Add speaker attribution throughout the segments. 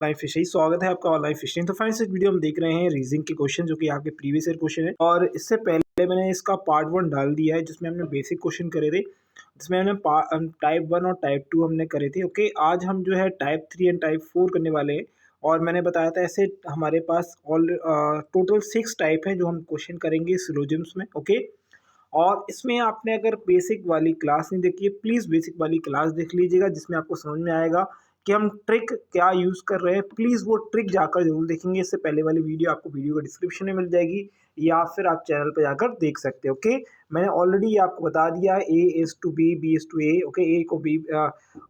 Speaker 1: Online fishing स्वागत है आपका ऑनलाइन फिशिंग। तो फ्रेंड्स इस वीडियो में देख रहे हैं रीजनिंग के क्वेश्चन जो कि आपके प्रीवियस ईयर क्वेश्चन है और इससे पहले मैंने इसका पार्ट 1 डाल दिया है जिसमें हमने बेसिक क्वेश्चन करे थे, जिसमें हमने टाइप 1 और टाइप 2 हमने करे थे। ओके, आज हम जो है टाइप 3 एंड टाइप 4 करने वाले हैं और मैंने बताया था ऐसे हमारे पास ऑल टोटल 6 टाइप हैं जो हम क्वेश्चन करेंगे सिलोजिम्स में। ओके, और इसमें आपने अगर बेसिक वाली क्लास नहीं देखी है प्लीज़ बेसिक वाली क्लास देख लीजिएगा जिसमें आपको समझ में आएगा कि हम ट्रिक क्या यूज़ कर रहे हैं। प्लीज़ वो ट्रिक जाकर जरूर देखेंगे। इससे पहले वाली वीडियो आपको वीडियो का डिस्क्रिप्शन में मिल जाएगी या फिर आप चैनल पर जाकर देख सकते हैं। ओके, मैंने ऑलरेडी आपको बता दिया A is to B, B is to A. Okay, A को बी,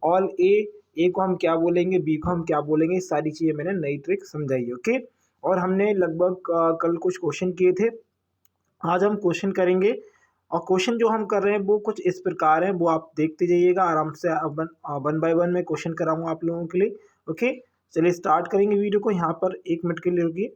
Speaker 1: ऑल ए को हम क्या बोलेंगे, बी को हम क्या बोलेंगे, सारी चीज़ें मैंने नई ट्रिक समझाई। ओके, और हमने लगभग कल कुछ क्वेश्चन किए थे, आज हम क्वेश्चन करेंगे और क्वेश्चन जो हम कर रहे हैं वो कुछ इस प्रकार है, वो आप देखते जाइएगा आराम से। वन बाय वन में क्वेश्चन कराऊंगा आप लोगों के लिए। ओके, चलिए स्टार्ट करेंगे वीडियो को। यहाँ पर 1 मिनट के लिए रुकिए।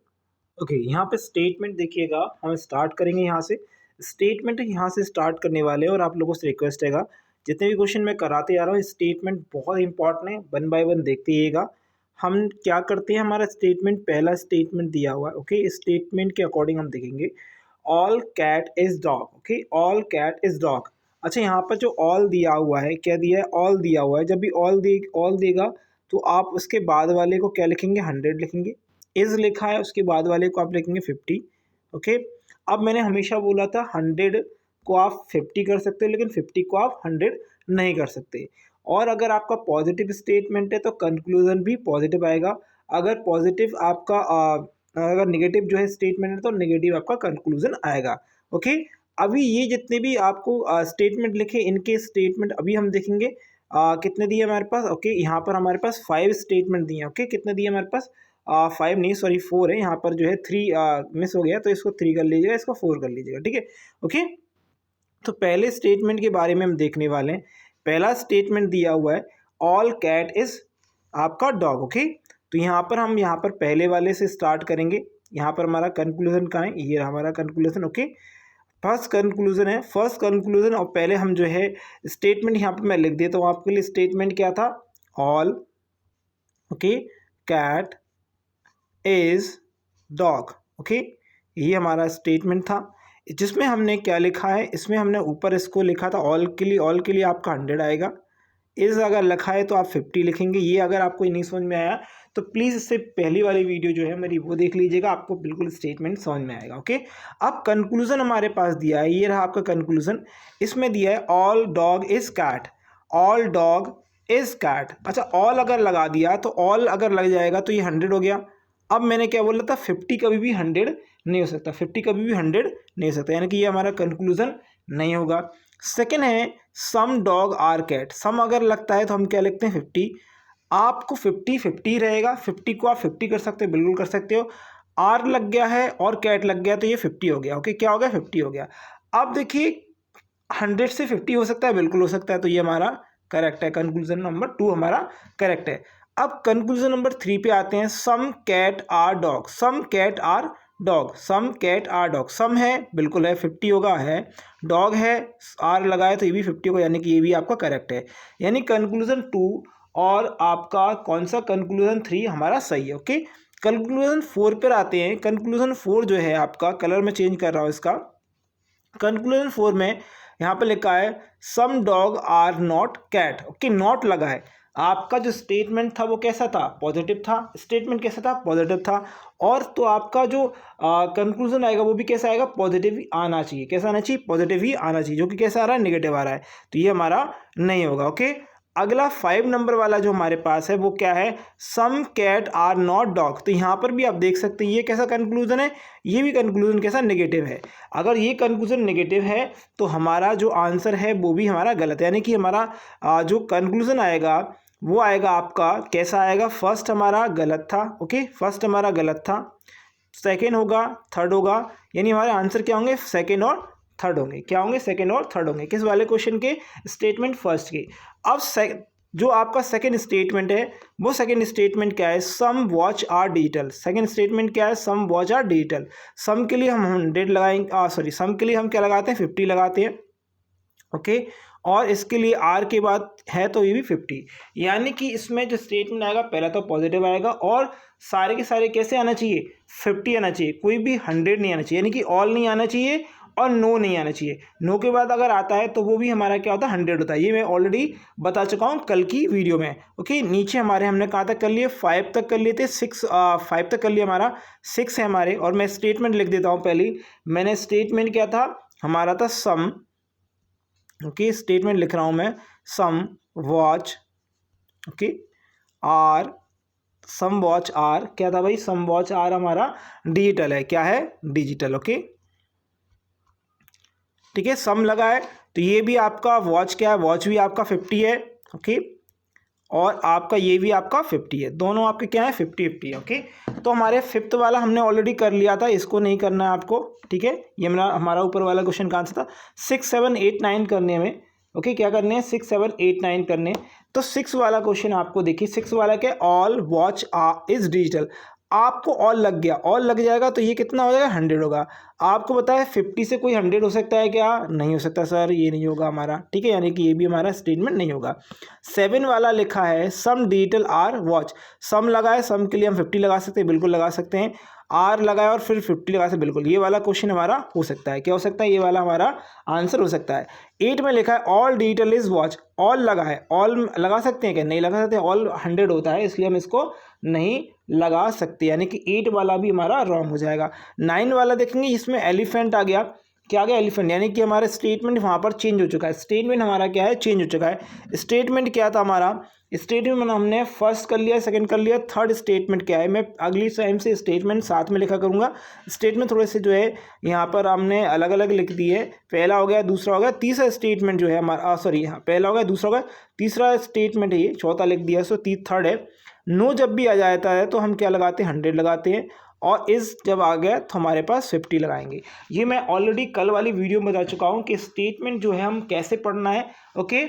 Speaker 1: ओके, यहाँ पे स्टेटमेंट देखिएगा, हम स्टार्ट करेंगे यहाँ से। स्टेटमेंट यहाँ से स्टार्ट करने वाले हैं और आप लोगों से रिक्वेस्ट हैगा जितने भी क्वेश्चन मैं कराते आ रहा हूँ स्टेटमेंट बहुत इंपॉर्टेंट है, वन बाय वन देखते रहिएगा। हम क्या करते हैं, हमारा स्टेटमेंट पहला स्टेटमेंट दिया हुआ है। ओके, स्टेटमेंट के अकॉर्डिंग हम देखेंगे all cat is dog. Okay, all cat is dog. अच्छा, यहाँ पर जो ऑल दिया हुआ है, क्या दिया है, ऑल दिया हुआ है। जब भी ऑल देगा तो आप उसके बाद वाले को क्या लिखेंगे, 100 लिखेंगे। इज लिखा है, उसके बाद वाले को आप लिखेंगे 50। ओके, अब मैंने हमेशा बोला था 100 को आप 50 कर सकते हो लेकिन 50 को आप 100 नहीं कर सकते। और अगर आपका पॉजिटिव स्टेटमेंट है तो कंक्लूजन भी पॉजिटिव आएगा। अगर पॉजिटिव आपका अगर नेगेटिव जो है स्टेटमेंट है तो नेगेटिव आपका कंक्लूजन आएगा। ओके, अभी ये जितने भी आपको स्टेटमेंट लिखे इनके स्टेटमेंट अभी हम देखेंगे कितने दिए हमारे पास। ओके, यहाँ पर हमारे पास 5 स्टेटमेंट दिए हैं। ओके, कितने दिए हमारे पास, 5 नहीं सॉरी 4 है। यहाँ पर जो है 3 मिस हो गया तो इसको 3 कर लीजिएगा, इसको 4 कर लीजिएगा। ठीक है। ओके, तो पहले स्टेटमेंट के बारे में हम देखने वाले हैं। पहला स्टेटमेंट दिया हुआ है ऑल कैट इज आपका डॉग। ओके, तो यहाँ पर पहले वाले से स्टार्ट करेंगे। यहाँ पर हमारा कंक्लूजन कहाँ है, ये हमारा कंक्लूजन। ओके, फर्स्ट कंक्लूजन है, फर्स्ट कंक्लूजन। और पहले हम जो है स्टेटमेंट यहाँ पर मैं लिख देता हूँ आपके लिए। स्टेटमेंट क्या था, all okay cat is dog. Okay, ये हमारा स्टेटमेंट था जिसमें हमने क्या लिखा है, इसमें हमने ऊपर इसको लिखा था ऑल के लिए। ऑल के लिए आपका 100 आएगा। इस अगर लिखा है तो आप 50 लिखेंगे। ये अगर आपको नहीं समझ में आया तो प्लीज़ इससे पहली वाली वीडियो जो है मेरी वो देख लीजिएगा, आपको बिल्कुल स्टेटमेंट समझ में आएगा। ओके, अब कंक्लूजन हमारे पास दिया है, ये रहा आपका कंक्लूजन। इसमें दिया है all dog is cat, all dog is cat. अच्छा, ऑल अगर लगा दिया तो ऑल अगर लग जाएगा तो ये 100 हो गया। अब मैंने क्या बोला था, 50 कभी भी 100 नहीं हो सकता, 50 कभी भी 100 नहीं हो सकता, यानी कि ये हमारा कंक्लूजन नहीं होगा। सेकेंड है सम डॉग आर कैट। सम अगर लगता है तो हम क्या लिखते हैं, 50। आपको 50 रहेगा, 50 को आप 50 कर सकते हो, बिल्कुल कर सकते हो। आर लग गया है और कैट लग गया तो ये 50 हो गया। ओके, क्या हो गया, 50 हो गया। अब देखिए 100 से 50 हो सकता है, बिल्कुल हो सकता है, तो ये हमारा करेक्ट है। कंक्लूजन नंबर 2 हमारा करेक्ट है। अब कंक्लूजन नंबर 3 पे आते हैं। Some cat are dog, some cat are dog, some cat are dog. Some है, बिल्कुल है, 50 होगा, है। डॉग है, आर लगाए तो ये भी 50 होगा, यानी कि ये भी आपका करेक्ट है। यानी कंक्लूजन 2 और आपका कौन सा कंक्लूजन 3 हमारा सही है। ओके, कंक्लूजन 4 पर आते हैं। कंक्लूजन 4 जो है आपका, कलर में चेंज कर रहा हूँ इसका। कंक्लूजन 4 में यहाँ पे लिखा है some dog are not cat. Okay, not लगा है। आपका जो स्टेटमेंट था वो कैसा था, पॉजिटिव था। स्टेटमेंट कैसा था, पॉजिटिव था। और तो आपका जो कंक्लूजन आएगा वो भी कैसा आएगा, पॉजिटिव ही आना चाहिए। कैसा आना चाहिए, पॉजिटिव ही आना चाहिए, जो कि कैसा आ रहा है, नेगेटिव आ रहा है, तो ये हमारा नहीं होगा। ओके, अगला 5 नंबर वाला जो हमारे पास है वो क्या है, some cat are not dog. तो यहाँ पर भी आप देख सकते हैं ये कैसा कंक्लूजन है, ये भी कंक्लूजन कैसा, नेगेटिव है। अगर ये कंक्लूजन नेगेटिव है तो हमारा जो आंसर है वो भी हमारा गलत है, यानी कि हमारा जो कंक्लूजन आएगा वो आएगा आपका कैसा आएगा, फर्स्ट हमारा गलत था। ओके, फर्स्ट हमारा गलत था, सेकेंड होगा, थर्ड होगा, यानी हमारे आंसर क्या होंगे, सेकेंड और थर्ड होंगे। क्या होंगे, सेकेंड और थर्ड होंगे। किस वाले क्वेश्चन के, स्टेटमेंट फर्स्ट के। अब जो आपका सेकेंड स्टेटमेंट है वो सेकेंड स्टेटमेंट क्या है, some watch are digital. Second statement क्या है, some watch are digital. Some के लिए हम 100 लगाएंगे, सॉरी, सम के लिए हम क्या लगाते हैं, 50 लगाते हैं। ओके, और इसके लिए आर के बाद है तो ये भी 50, यानी कि इसमें जो स्टेटमेंट आएगा पहला तो पॉजिटिव आएगा और सारे के सारे कैसे आना चाहिए, 50 आना चाहिए, कोई भी 100 नहीं आना चाहिए, यानी कि ऑल नहीं आना चाहिए और नो नहीं आना चाहिए। नो के बाद अगर आता है तो वो भी हमारा क्या होता है, 100 होता है। ये मैं ऑलरेडी बता चुका हूँ कल की वीडियो में। ओके, नीचे हमारे हमने कहाँ तक कर लिए, 5 तक कर लिए थे, 5 तक कर लिया, हमारा 6 है हमारे। और मैं स्टेटमेंट लिख देता हूँ पहले। मैंने स्टेटमेंट क्या था हमारा, था सम। ओके, स्टेटमेंट लिख रहा हूँ मैं, some watch, okay, are, some watch are क्या था भाई, सम वॉच आर हमारा डिजिटल है, क्या है, डिजिटल। ओके, ठीक है, सम लगा है तो ये भी आपका वॉच क्या है, वॉच भी आपका 50 है। ओके, और आपका ये भी आपका 50 है, दोनों आपके क्या है, 50-50। ओके, तो हमारे फिफ्थ वाला हमने ऑलरेडी कर लिया था, इसको नहीं करना है आपको। ठीक है, ये हमारा ऊपर वाला क्वेश्चन कहाँ से था, 6, 7, 8, 9 करने में। ओके, क्या करने हैं, 6, 7, 8, 9 करने। तो 6 वाला क्वेश्चन आपको देखिए, 6 वाला क्या, ऑल वॉच इज डिजिटल। आपको ऑल लग गया, ऑल लग जाएगा तो ये कितना हो जाएगा, 100 होगा। आपको पता है 50 से कोई 100 हो सकता है क्या, नहीं हो सकता सर, ये नहीं होगा हमारा। ठीक है, यानी कि ये भी हमारा स्टेटमेंट नहीं होगा। 7 वाला लिखा है, सम डिजिटल आर वॉच। सम लगा है, सम के लिए हम 50 लगा सकते हैं, बिल्कुल लगा सकते हैं। आर लगाया और फिर 50 लगा सकते, बिल्कुल। ये वाला क्वेश्चन हमारा हो सकता है, क्या हो सकता है, ये वाला हमारा आंसर हो सकता है। 8 में लिखा है, all digital is watch. All लगा है, ऑल लगा सकते हैं क्या, नहीं लगा सकते, ऑल 100 होता है, इसलिए हम इसको नहीं लगा सकते, यानी कि 8 वाला भी हमारा रॉन्ग हो जाएगा। 9 वाला देखेंगे, इसमें एलिफेंट आ गया, क्या आ गया, एलिफेंट, यानी कि हमारा स्टेटमेंट वहाँ पर चेंज हो चुका है। स्टेटमेंट हमारा क्या है, चेंज हो चुका है। स्टेटमेंट क्या था हमारा, स्टेटमेंट हमने फर्स्ट कर लिया, सेकंड कर लिया, थर्ड स्टेटमेंट क्या है, मैं अगली टाइम से स्टेटमेंट साथ में लिखा करूँगा। स्टेटमेंट थोड़े से जो है यहाँ पर हमने अलग अलग लिख दी है, पहला हो गया, दूसरा हो गया, तीसरा स्टेटमेंट जो है हमारा, सॉरी हाँ, पहला हो गया, दूसरा हो गया, तीसरा स्टेटमेंट है ये, चौथा लिख दिया, सो थर्ड है। नो जब भी आ जाता है तो हम क्या लगाते हैं, 100 लगाते हैं, और इस जब आ गया तो हमारे पास 50 लगाएंगे। ये मैं ऑलरेडी कल वाली वीडियो में बता चुका हूँ कि स्टेटमेंट जो है हम कैसे पढ़ना है। ओके,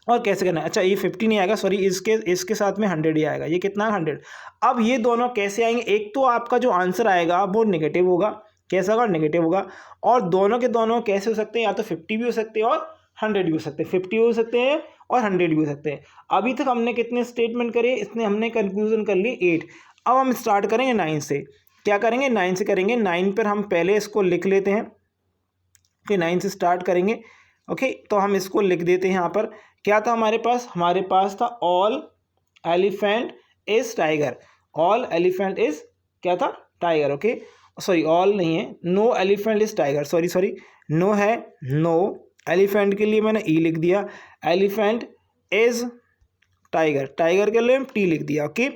Speaker 1: और कैसे करना है। अच्छा, ये 50 नहीं आएगा, सॉरी, इसके साथ में 100 ही आएगा, ये कितना, 100। अब ये दोनों कैसे आएंगे, एक तो आपका जो आंसर आएगा वो नेगेटिव होगा, कैसा होगा, नेगेटिव होगा। और दोनों के दोनों कैसे हो सकते हैं, या तो 50 भी हो सकते हैं और 100 भी हो सकते हैं, 50 हो सकते हैं और 100 भी हो सकते हैं। अभी तक हमने कितने स्टेटमेंट करे, इसने हमने कंक्लूजन कर ली 8। अब हम स्टार्ट करेंगे 9 से। क्या करेंगे, 9 से करेंगे। 9 पर हम पहले इसको लिख लेते हैं कि 9 से स्टार्ट करेंगे। ओके, तो हम इसको लिख देते हैं यहाँ पर। क्या था हमारे पास था, all elephant is tiger. All elephant is क्या था, टाइगर। ओके, सॉरी, ऑल नहीं है, no elephant is tiger, sorry, no है, नो एलिफेंट के लिए मैंने ई लिख दिया, एलिफेंट इज टाइगर, टाइगर के लिए हम टी लिख दिया। ओके,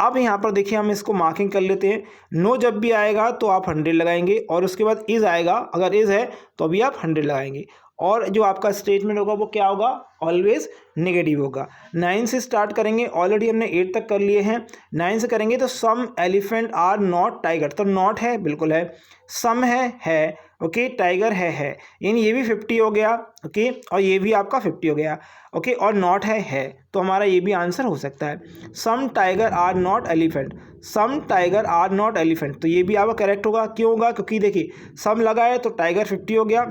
Speaker 1: अब यहाँ पर देखिए हम इसको मार्किंग कर लेते हैं। नो जब भी आएगा तो आप 100 लगाएंगे, और उसके बाद इज़ आएगा, अगर इज़ है तो अभी आप 100 लगाएंगे, और जो आपका स्टेटमेंट होगा वो क्या होगा, ऑलवेज नेगेटिव होगा। 9 से स्टार्ट करेंगे, ऑलरेडी हमने 8 तक कर लिए हैं। 9 से करेंगे तो सम एलिफेंट आर नॉट टाइगर, तो नॉट है, बिल्कुल है, सम है, ओके, टाइगर है, यानी ये भी 50 हो गया। ओके, और ये भी आपका 50 हो गया। ओके, और नॉट है, तो हमारा ये भी आंसर हो सकता है। Some tiger are not elephant, some tiger are not elephant, तो ये भी आपका करेक्ट होगा। क्यों होगा, क्योंकि देखिए सम लगा है तो टाइगर 50 हो गया,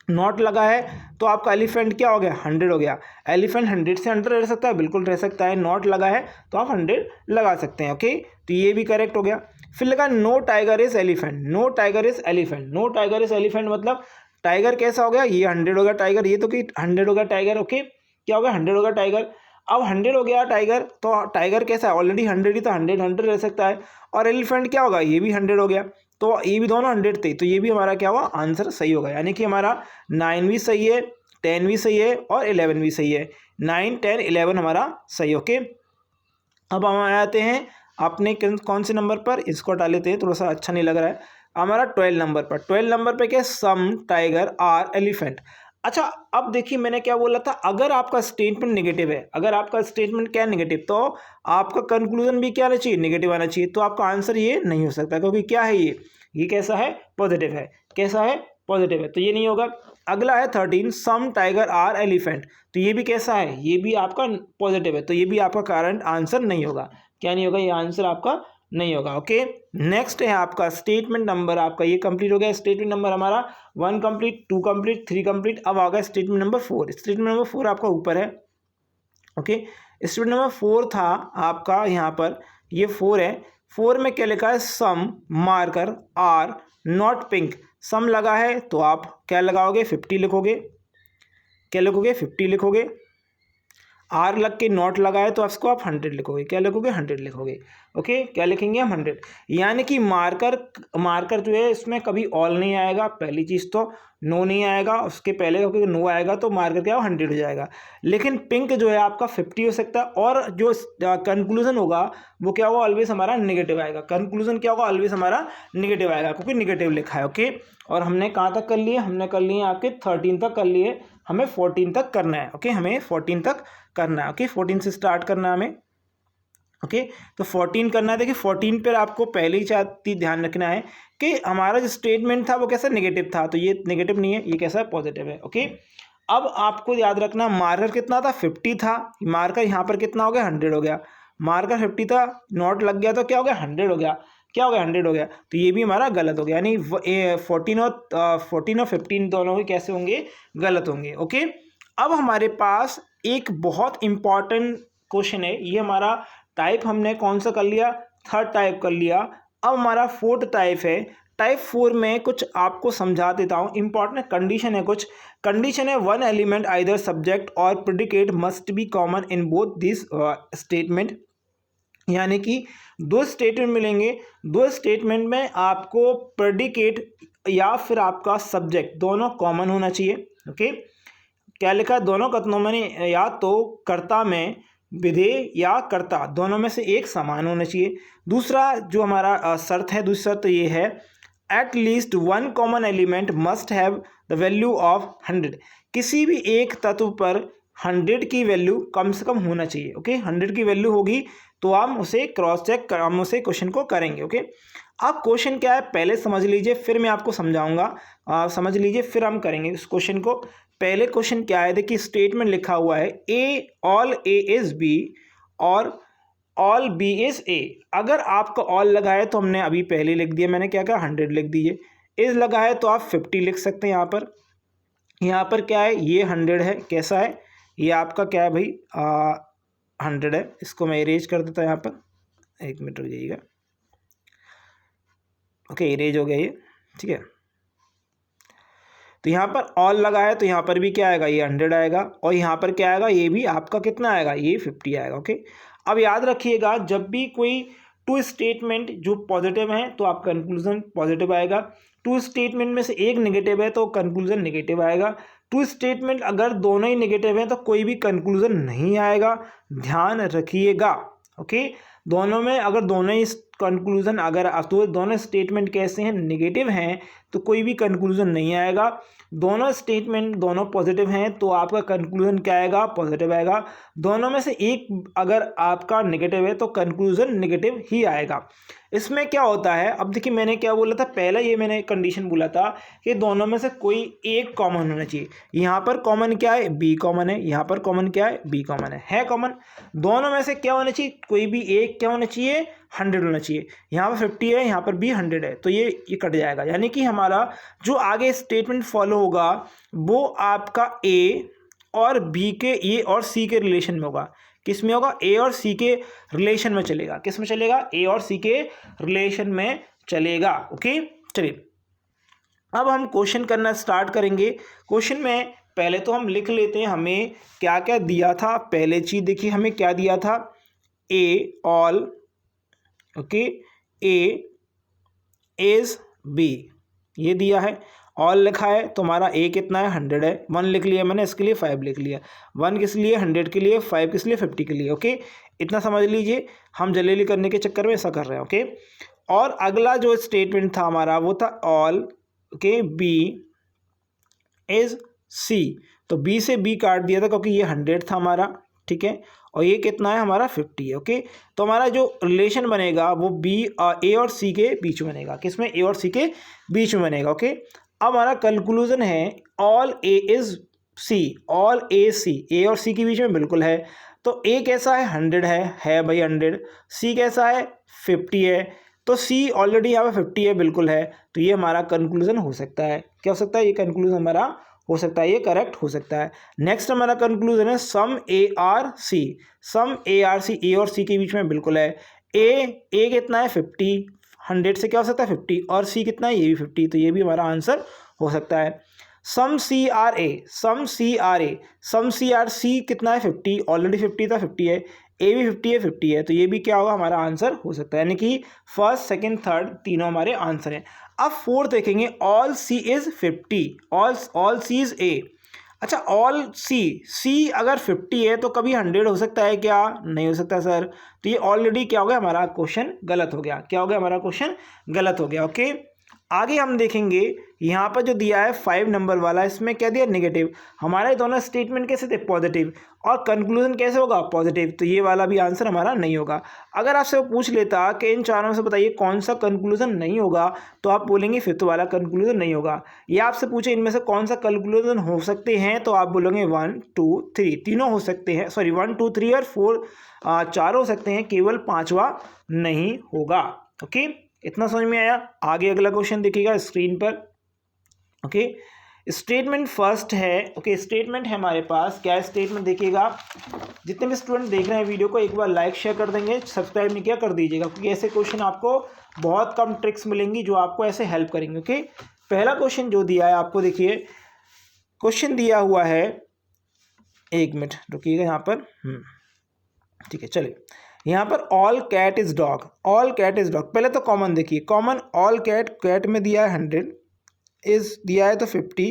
Speaker 1: नॉट लगा है तो आपका एलिफेंट क्या हो गया, 100 हो गया। एलिफेंट 100 से अंडर रह सकता है, बिल्कुल रह सकता है। नॉट लगा है तो आप 100 लगा सकते हैं। ओके, तो ये भी करेक्ट हो गया। फिर लगा no tiger is elephant, no tiger is elephant, no tiger is elephant मतलब टाइगर कैसा हो गया, ये 100 हो गया टाइगर, ये तो कि 100 हो गया टाइगर। ओके, क्या हो गया, 100 हो गया टाइगर। अब 100 हो गया टाइगर, तो टाइगर कैसा है, ऑलरेडी 100 ही, तो 100 रह सकता है। और एलिफेंट क्या होगा, ये भी 100 हो गया, तो ये भी दोनों 100 थे, तो ये भी हमारा क्या हुआ, आंसर सही होगा। यानी कि हमारा 9 भी सही है, 10 भी सही है और 11 भी सही है। 9, 10, 11 हमारा सही। ओके, अब हम आते हैं अपने कौन से नंबर पर, इसको हटा लेते हैं, थोड़ा सा अच्छा नहीं लग रहा है। हमारा 12 नंबर पर। 12 नंबर पर क्या, सम टाइगर आर एलिफेंट। अच्छा, अब देखिए मैंने क्या बोला था, अगर आपका स्टेटमेंट नेगेटिव है, अगर आपका स्टेटमेंट क्या है, नेगेटिव, तो आपका कंक्लूजन भी क्या आना चाहिए, नेगेटिव आना चाहिए। तो आपका आंसर ये नहीं हो सकता, क्योंकि क्या है, ये कैसा है, पॉजिटिव है, कैसा है, पॉजिटिव है, तो ये नहीं होगा। अगला है 13, सम टाइगर आर एलिफेंट, तो ये भी कैसा है, ये भी आपका पॉजिटिव है, तो ये भी आपका करंट आंसर नहीं होगा। क्या नहीं होगा, ये आंसर आपका नहीं होगा। ओके, नेक्स्ट है आपका स्टेटमेंट नंबर, आपका ये कंप्लीट हो गया। स्टेटमेंट नंबर हमारा 1 कंप्लीट, 2 कंप्लीट, 3 कंप्लीट। अब आ गया स्टेटमेंट नंबर 4। स्टेटमेंट नंबर 4 आपका ऊपर है। ओके, स्टेटमेंट नंबर 4 था आपका यहाँ पर, ये 4 है। 4 में क्या लिखा है, सम मार्कर आर नॉट पिंक। सम लगा है तो आप क्या लगाओगे, 50 लिखोगे। क्या लिखोगे, 50 लिखोगे। आर लग के नॉट लगाए तो उसको आप 100 लिखोगे। क्या लिखोगे, 100 लिखोगे। ओके, क्या लिखेंगे हम, 100। यानी कि मार्कर जो है इसमें कभी ऑल नहीं आएगा, पहली चीज़ तो नो नहीं आएगा, उसके पहले क्योंकि नो आएगा तो मार्कर क्या हो, 100 हो जाएगा। लेकिन पिंक जो है आपका 50 हो सकता है, और जो कंक्लूजन होगा वो क्या होगा, ऑलवेज हमारा नेगेटिव आएगा। कंक्लूजन क्या होगा, ऑलवेज हमारा नेगेटिव आएगा, क्योंकि नेगेटिव लिखा है। ओके, और हमने कहाँ तक कर लिए, हमने कर लिए आपके 13 तक कर लिए, हमें 14 तक करना है। ओके, हमें 14 तक करना है। ओके, 14 से स्टार्ट करना है हमें। ओके, तो 14 करना है। देखिए 14 पर आपको पहले ही चाहती ध्यान रखना है कि हमारा जो स्टेटमेंट था वो कैसा, नेगेटिव था, तो ये नेगेटिव नहीं है, ये कैसा है, पॉजिटिव है। ओके, अब आपको याद रखना मार्कर कितना था, 50 था। मार्कर यहाँ पर कितना हो गया, 100 हो गया। मार्कर 50 था, नॉट लग गया तो क्या हो गया, 100 हो गया। क्या हो गया, 100 हो गया। तो ये भी हमारा गलत हो गया, यानी 14 और 15 दोनों ही कैसे होंगे, गलत होंगे। ओके, अब हमारे पास एक बहुत इंपॉर्टेंट क्वेश्चन है। ये हमारा टाइप हमने कौन सा कर लिया, 3rd टाइप कर लिया। अब हमारा 4th टाइप है। टाइप 4 में कुछ आपको समझा देता हूँ, इंपॉर्टेंट कंडीशन है। कुछ कंडीशन है, 1 एलिमेंट आइदर सब्जेक्ट और predicate must be common in both this statement. यानी कि 2 स्टेटमेंट मिलेंगे, 2 स्टेटमेंट में आपको प्रेडिकेट या फिर आपका सब्जेक्ट दोनों कॉमन होना चाहिए। ओके, क्या लिखा है, दोनों कथनों में या तो कर्ता में विधेय या कर्ता दोनों में से एक समान होना चाहिए। दूसरा जो हमारा शर्त है, दूसरी शर्त ये है, at least 1 common element must have the value of 100। किसी भी एक तत्व पर 100 की वैल्यू कम से कम होना चाहिए। ओके, 100 की वैल्यू होगी तो हम उसे क्रॉस चेक हम उसे क्वेश्चन को करेंगे। ओके, अब क्वेश्चन क्या है पहले समझ लीजिए, फिर मैं आपको समझाऊंगा। समझ लीजिए फिर हम करेंगे इस क्वेश्चन को। पहले क्वेश्चन क्या है, देखिए स्टेटमेंट लिखा हुआ है ए ऑल ए इज बी और ऑल बी इज ए। अगर आपका ऑल लगा है तो हमने अभी पहले लिख दिया, मैंने क्या कहा, 100 लिख दीजिए। इज लगा है तो आप 50 लिख सकते हैं। यहाँ पर क्या है, ये 100 है, कैसा है, ये आपका क्या है भाई, 100 है। इसको मैं इरेज कर देता हूँ यहाँ पर, 1 मिनट रुक जाइएगा। ओके, इरेज हो गया ये, ठीक है। तो यहाँ पर ऑल लगा है तो यहाँ पर भी क्या आएगा, ये 100 आएगा, और यहाँ पर क्या आएगा, ये भी आपका कितना आएगा, ये 50 आएगा। ओके, अब याद रखिएगा जब भी कोई 2 स्टेटमेंट जो पॉजिटिव हैं तो आपका कंक्लूजन पॉजिटिव आएगा। 2 स्टेटमेंट में से एक नेगेटिव है तो कंक्लूजन नेगेटिव आएगा। 2 स्टेटमेंट अगर दोनों ही नेगेटिव हैं तो कोई भी कंक्लूजन नहीं आएगा, ध्यान रखिएगा। ओके, दोनों में अगर दोनों ही कंक्लूजन अगर तो दोनों स्टेटमेंट कैसे हैं, नेगेटिव हैं, तो कोई भी कंक्लूजन नहीं आएगा। दोनों स्टेटमेंट दोनों पॉजिटिव हैं तो आपका कंक्लूजन क्या आएगा, पॉजिटिव आएगा। दोनों में से एक अगर आपका नेगेटिव है तो कंक्लूजन नेगेटिव ही आएगा। इसमें क्या होता है, अब देखिए मैंने क्या बोला था पहले, ये मैंने कंडीशन बोला था कि दोनों में से कोई एक कॉमन होना चाहिए। यहाँ पर कॉमन क्या है, बी कॉमन है। यहाँ पर कॉमन क्या है, बी कॉमन है कॉमन। दोनों में से क्या होना चाहिए, कोई भी एक क्या होना चाहिए, 100 होना चाहिए। यहाँ पर 50 है, यहाँ पर भी 100 है, तो ये कट जाएगा। यानी कि हमारा जो आगे स्टेटमेंट फॉलो होगा वो आपका ए और बी के, ए और सी के रिलेशन में होगा। किस में होगा, ए और सी के रिलेशन में चलेगा। किस में चलेगा, ए और सी के रिलेशन में चलेगा। ओके, चलिए अब हम क्वेश्चन करना स्टार्ट करेंगे। क्वेश्चन में पहले तो हम लिख लेते हैं हमें क्या क्या दिया था। पहले चीज देखिए हमें क्या दिया था, A all, okay, A is B, ये दिया है। ऑल लिखा है तो हमारा ए कितना है, 100 है। 1 लिख लिया मैंने, इसके लिए 5 लिख लिया। 1 किस लिए, 100 के लिए, 5 किस लिए, 50 के लिए। ओके, इतना समझ लीजिए, हम जल्दी करने के चक्कर में ऐसा कर रहे हैं। ओके, और अगला जो स्टेटमेंट था हमारा वो था all, okay, B is C. तो बी से बी काट दिया था क्योंकि ये 100 था हमारा, ठीक है, और ये कितना है हमारा, 50 है। ओके, तो हमारा जो रिलेशन बनेगा वो बी ए और सी के बीच में बनेगा। किसमें, ए और सी के बीच में बनेगा। ओके, अब हमारा कंक्लूजन है all A is C, all A C, A और सी के बीच में बिल्कुल है। तो ए कैसा है 100 है भाई 100। सी कैसा है 50 है, तो सी ऑलरेडी यहाँ पे 50 है बिल्कुल है, तो ये हमारा कंक्लूजन हो सकता है। क्या हो सकता है, ये कंक्लूजन हमारा हो सकता है, ये करेक्ट हो सकता है। नेक्स्ट हमारा कंक्लूजन है सम A R C. Some A R C, A और सी के बीच में बिल्कुल है। ए कितना है 50, 100 से क्या हो सकता है 50, और सी कितना है ये भी 50, तो ये भी हमारा आंसर हो सकता है। सम C R A, some C R A, some C R C कितना है 50, ऑलरेडी 50 था 50 है, ए भी 50 है 50 है, तो ये भी क्या होगा हमारा आंसर हो सकता है, यानी कि फर्स्ट सेकंड थर्ड तीनों हमारे आंसर हैं। अब फोर्थ देखेंगे, all C is 50, all C is A. अच्छा ऑल सी अगर 50 है तो कभी 100 हो सकता है क्या, नहीं हो सकता सर, तो ये ऑलरेडी क्या हो गया हमारा क्वेश्चन गलत हो गया, क्या हो गया हमारा क्वेश्चन गलत हो गया। ओके आगे हम देखेंगे, यहाँ पर जो दिया है 5 नंबर वाला, इसमें क्या दिया नेगेटिव। हमारे दोनों स्टेटमेंट कैसे थे पॉजिटिव, और कंक्लूजन कैसे होगा पॉजिटिव, तो ये वाला भी आंसर हमारा नहीं होगा। अगर आपसे वो पूछ लेता कि इन चारों से बताइए कौन सा कंक्लूजन नहीं होगा, तो आप बोलेंगे फिफ्थ वाला कंक्लूजन नहीं होगा। या आपसे पूछे इनमें से कौन सा कंक्लूजन हो सकते हैं, तो आप बोलोगे 1 2 3, तीनों हो सकते हैं, सॉरी 1 2 3 और 4 चार हो सकते हैं, केवल पांचवा नहीं होगा। ओके इतना समझ में आया। आगे अगला क्वेश्चन देखिएगा स्क्रीन पर। ओके स्टेटमेंट फर्स्ट है, ओके स्टेटमेंट है हमारे पास, क्या स्टेटमेंट देखिएगा। जितने भी स्टूडेंट देख रहे हैं वीडियो को एक बार लाइक शेयर कर देंगे, सब्सक्राइब नहीं किया कर दीजिएगा, क्योंकि ऐसे क्वेश्चन आपको बहुत कम ट्रिक्स मिलेंगी जो आपको ऐसे हेल्प करेंगे। ओके पहला क्वेश्चन जो दिया है आपको, देखिए क्वेश्चन दिया हुआ है, एक मिनट रुकिएगा यहाँ पर, ठीक है चलिए। यहाँ पर all cat is dog, all cat is dog, पहले तो कॉमन देखिए, कॉमन ऑल कैट, कैट में दिया है 100, इज दिया है तो 50,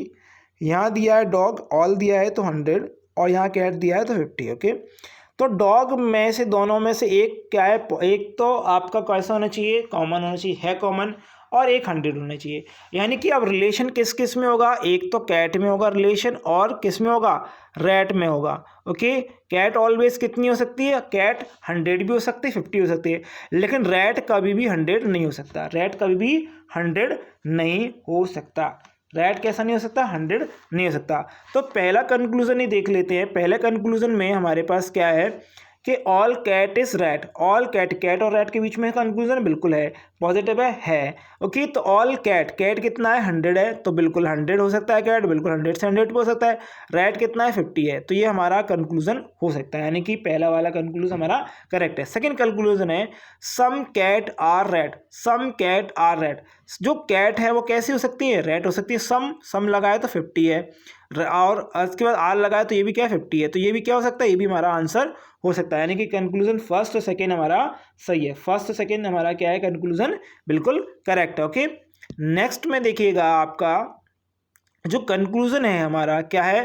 Speaker 1: यहाँ दिया है डॉग, ऑल दिया है तो 100, और यहाँ कैट दिया है तो 50। ओके तो डॉग में से दोनों में से एक क्या है, एक तो आपका कैसा होना चाहिए कॉमन होना चाहिए, है कॉमन, और एक 100 होना चाहिए। यानी कि अब रिलेशन किस किस में होगा, एक तो कैट में होगा रिलेशन, और किस में होगा रैट में होगा। ओके कैट ऑलवेज कितनी हो सकती है, कैट 100 भी हो सकती है 50 हो सकती है, लेकिन रैट कभी भी 100 नहीं हो सकता, रैट कभी भी 100 नहीं हो सकता, रैट कैसा नहीं हो सकता 100 नहीं हो सकता। तो पहला कंक्लूजन ही देख लेते हैं। पहले कंक्लूजन में हमारे पास क्या है कि all cat is rat, all cat, cat और रैट के बीच में कंक्लूजन बिल्कुल है, पॉजिटिव है। ओके तो ऑल कैट, कैट कितना है 100 है, तो बिल्कुल 100 हो सकता है, कैट बिल्कुल 100 से 100 हो सकता है, रैट कितना है 50 है, तो ये हमारा कंक्लूजन हो सकता है, यानी कि पहला वाला कंक्लूजन हमारा करेक्ट है। सेकंड कंक्लूजन है some cat are rat, some cat are rat, जो कैट है वो कैसी हो सकती है, रैट हो सकती है। सम लगाए तो 50 है, और उसके बाद आर लगाए तो ये भी क्या है 50 है, तो ये भी क्या हो सकता है, ये भी हमारा आंसर हो सकता है, यानी कि कंक्लूजन फर्स्ट और सेकेंड हमारा सही है, फर्स्ट और सेकेंड हमारा क्या है कंक्लूजन बिल्कुल करेक्ट है। ओके नेक्स्ट में देखिएगा आपका जो कंक्लूजन है हमारा क्या है,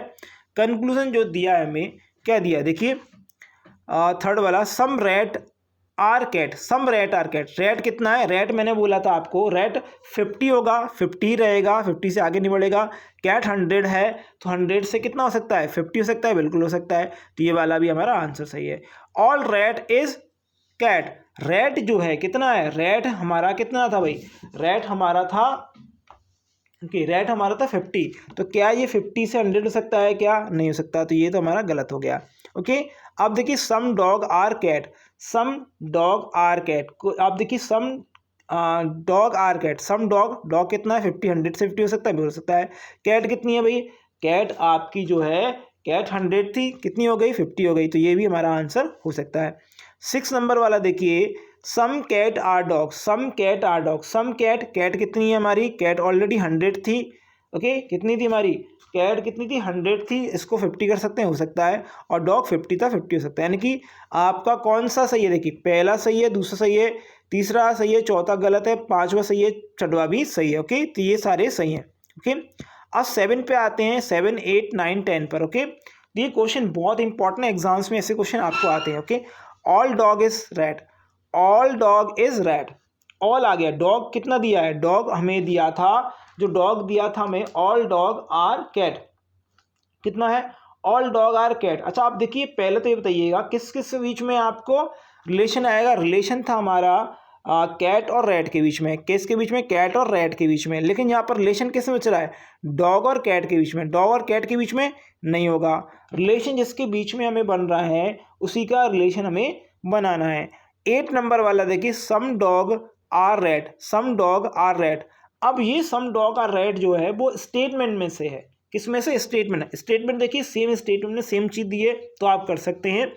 Speaker 1: कंक्लूजन जो दिया है हमें क्या दिया, देखिए थर्ड वाला some rat are cat, some rat are cat, rat कितना है, रैट मैंने बोला था आपको रैट 50 होगा, 50 रहेगा, 50 से आगे नहीं बढ़ेगा। कैट 100 है तो 100 से कितना हो सकता है 50 हो सकता है, बिल्कुल हो सकता है, तो ये वाला भी हमारा आंसर सही है। All rat is cat, rat जो है कितना है, रैट हमारा कितना था भाई, रैट हमारा था ओके रैट हमारा था 50, तो क्या ये 50 से 100 हो सकता है, क्या नहीं हो सकता, तो ये तो हमारा गलत हो गया। ओके अब देखिए some dog are cat, some dog are cat, आप देखिए some dog are cat, some dog, dog कितना है 50, 100 से 50 हो सकता है, भी हो सकता है। कैट कितनी है भाई, कैट आपकी जो है कैट 100 थी, कितनी हो गई 50 हो गई, तो ये भी हमारा आंसर हो सकता है। 6 नंबर वाला देखिए some cat are dog, some cat are dog, some cat, cat कितनी है हमारी, कैट ऑलरेडी 100 थी। ओके कितनी थी हमारी कैट, कितनी थी 100 थी, इसको 50 कर सकते हैं, हो सकता है, और डॉग 50 था 50 हो सकता है, यानी कि आपका कौन सा सही है, देखिए पहला सही है, दूसरा सही है, तीसरा सही है, चौथा गलत है, पांचवा सही है, छठवां भी सही है। ओके तो ये सारे सही हैं। ओके अब 7 पे आते हैं, 7 8 9 10 पर। ओके ये क्वेश्चन बहुत इंपॉर्टेंट है, एग्जाम्स में ऐसे क्वेश्चन आपको आते हैं। Okay all dog is rat, all dog is rat, all आ गया, डॉग कितना दिया है, डॉग हमें दिया था, जो डॉग दिया था हमें ऑल डॉग आर कैट, कितना है ऑल डॉग आर कैट। अच्छा आप देखिए पहले तो ये बताइएगा किस किस बीच में आपको रिलेशन आएगा, रिलेशन था हमारा कैट और रैट के बीच में, किसके बीच में, कैट और रैट के बीच में। लेकिन यहाँ पर रिलेशन किस में बच रहा है, डॉग और कैट के बीच में, डॉग और कैट के बीच में नहीं होगा। रिलेशन जिसके बीच में हमें बन रहा है उसी का रिलेशन हमें बनाना है। 8 नंबर वाला देखिए, some dog are rat, some dog are rat. अब ये सम डॉग आर रैट जो है वो स्टेटमेंट में से है, किसमें से, स्टेटमेंट है। स्टेटमेंट देखिए सेम स्टेटमेंट में सेम चीज़ दी है तो आप कर सकते हैं।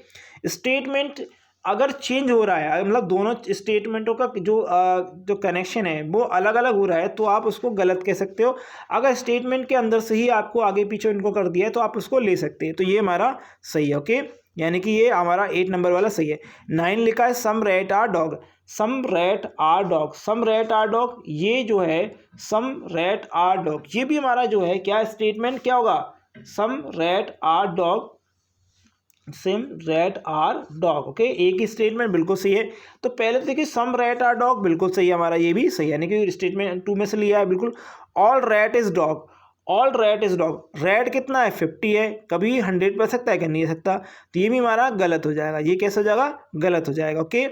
Speaker 1: स्टेटमेंट अगर चेंज हो रहा है, मतलब दोनों स्टेटमेंटों का जो कनेक्शन है वो अलग अलग हो रहा है तो आप उसको गलत कह सकते हो। अगर स्टेटमेंट के अंदर से ही आपको आगे पीछे इनको कर दिया है तो आप उसको ले सकते हैं। तो ये हमारा सही है, ओके, यानी कि ये हमारा 8 नंबर वाला सही है। 9 लिखा है some rat are dog, some rat are dog, some rat are dog, ये जो है सम रैट आर डॉग, ये भी हमारा जो है क्या स्टेटमेंट क्या होगा, some rat are dog, some rat are dog, okay, एक ही स्टेटमेंट बिल्कुल सही है। तो पहले तो देखिए सम रैट आर डॉग बिल्कुल सही है हमारा, ये भी सही है, यानी कि स्टेटमेंट 2 में से लिया है बिल्कुल। All rat is dog, all rat is dog, rat कितना है 50 है, कभी 100 पर सकता है क्या, नहीं सकता, तो ये भी हमारा गलत हो जाएगा, ये कैसे हो जाएगा, गलत हो जाएगा, ओके।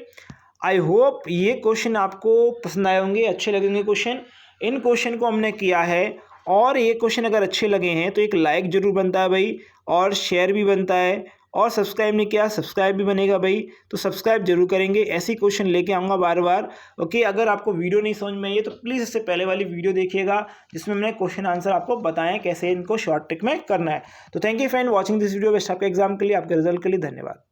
Speaker 1: आई होप ये क्वेश्चन आपको पसंद आए होंगे, अच्छे लगेंगे क्वेश्चन। इन क्वेश्चन को हमने किया है और ये क्वेश्चन अगर अच्छे लगे हैं तो एक लाइक जरूर बनता है भाई, और शेयर भी बनता है, और सब्सक्राइब नहीं किया सब्सक्राइब भी बनेगा भाई, तो सब्सक्राइब जरूर करेंगे, ऐसी क्वेश्चन लेके आऊँगा बार बार, ओके। अगर आपको वीडियो नहीं समझ में आई है तो प्लीज़ इससे पहले वाली वीडियो देखिएगा जिसमें मैंने क्वेश्चन आंसर आपको बताएं कैसे इनको शॉर्ट ट्रिक में करना है। तो thank you friend watching this video, best आपके एग्जाम के लिए, आपके रिजल्ट के लिए, धन्यवाद।